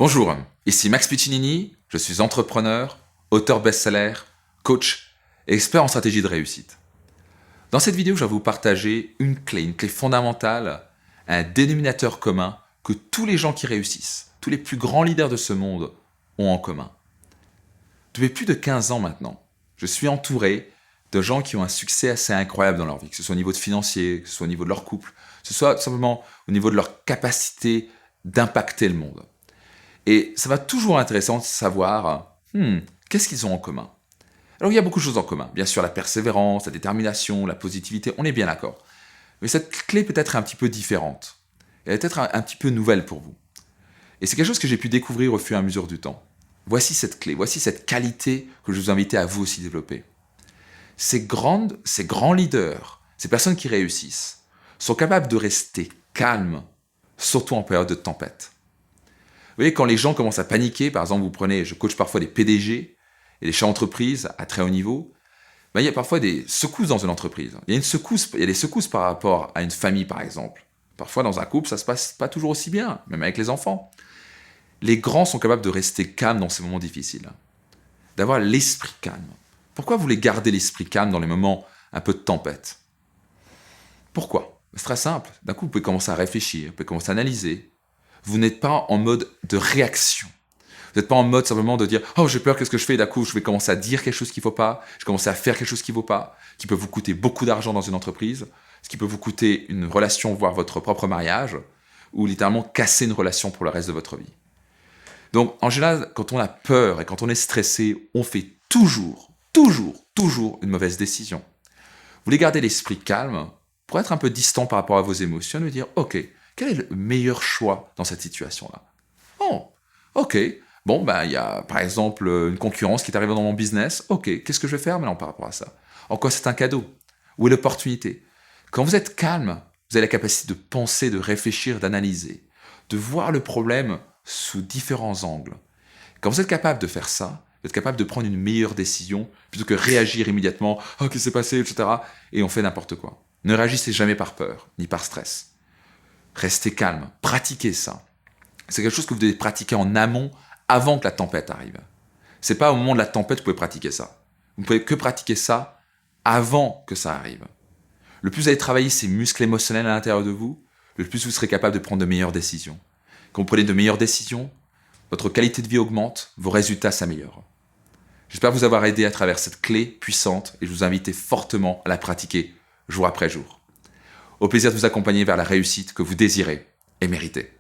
Bonjour, ici Max Piccinini, je suis entrepreneur, auteur best-seller, coach et expert en stratégie de réussite. Dans cette vidéo, je vais vous partager une clé fondamentale, un dénominateur commun que tous les gens qui réussissent, tous les plus grands leaders de ce monde ont en commun. Depuis plus de 15 ans maintenant, je suis entouré de gens qui ont un succès assez incroyable dans leur vie, que ce soit au niveau de financier, que ce soit au niveau de leur couple, que ce soit tout simplement au niveau de leur capacité d'impacter le monde. Et ça va toujours intéressant de savoir, qu'est-ce qu'ils ont en commun. Alors il y a beaucoup de choses en commun. Bien sûr, la persévérance, la détermination, la positivité, on est bien d'accord. Mais cette clé peut être un petit peu différente. Elle est peut-être un petit peu nouvelle pour vous. Et c'est quelque chose que j'ai pu découvrir au fur et à mesure du temps. Voici cette clé, voici cette qualité que je vous invite à vous aussi développer. Ces grands leaders, ces personnes qui réussissent, sont capables de rester calmes, surtout en période de tempête. Vous voyez, quand les gens commencent à paniquer, par exemple, je coach parfois des PDG et des chefs d'entreprise à très haut niveau, il y a parfois des secousses dans une entreprise. Il y a des secousses par rapport à une famille, par exemple. Parfois, dans un couple, ça se passe pas toujours aussi bien, même avec les enfants. Les grands sont capables de rester calmes dans ces moments difficiles, d'avoir l'esprit calme. Pourquoi vous voulez garder l'esprit calme dans les moments un peu de tempête? Pourquoi? C'est très simple. D'un coup, vous pouvez commencer à réfléchir, vous pouvez commencer à analyser. Vous n'êtes pas en mode de réaction. Vous n'êtes pas en mode simplement de dire « Oh, j'ai peur, qu'est-ce que je fais ?» D'un coup, je vais commencer à dire quelque chose qu'il ne faut pas, je vais commencer à faire quelque chose qui ne vaut pas, qui peut vous coûter beaucoup d'argent dans une entreprise, ce qui peut vous coûter une relation, voire votre propre mariage, ou littéralement casser une relation pour le reste de votre vie. Donc, en général, quand on a peur et quand on est stressé, on fait toujours une mauvaise décision. Vous voulez garder l'esprit calme pour être un peu distant par rapport à vos émotions et dire « Ok, quel est le meilleur choix dans cette situation-là? Oh, ok. Bon, il y a par exemple une concurrence qui est arrivée dans mon business. Ok, qu'est-ce que je vais faire maintenant par rapport à ça? En quoi c'est un cadeau? Où est l'opportunité? Quand vous êtes calme, vous avez la capacité de penser, de réfléchir, d'analyser, de voir le problème sous différents angles. Quand vous êtes capable de faire ça, vous êtes capable de prendre une meilleure décision plutôt que réagir immédiatement. Oh, qu'est-ce qui s'est passé, etc. Et on fait n'importe quoi. Ne réagissez jamais par peur, ni par stress. Restez calme, pratiquez ça. C'est quelque chose que vous devez pratiquer en amont, avant que la tempête arrive. C'est pas au moment de la tempête que vous pouvez pratiquer ça. Vous ne pouvez que pratiquer ça avant que ça arrive. Le plus vous allez travailler ces muscles émotionnels à l'intérieur de vous, le plus vous serez capable de prendre de meilleures décisions. Quand vous prenez de meilleures décisions, votre qualité de vie augmente, vos résultats s'améliorent. J'espère vous avoir aidé à travers cette clé puissante et je vous invite fortement à la pratiquer jour après jour. Au plaisir de vous accompagner vers la réussite que vous désirez et méritez.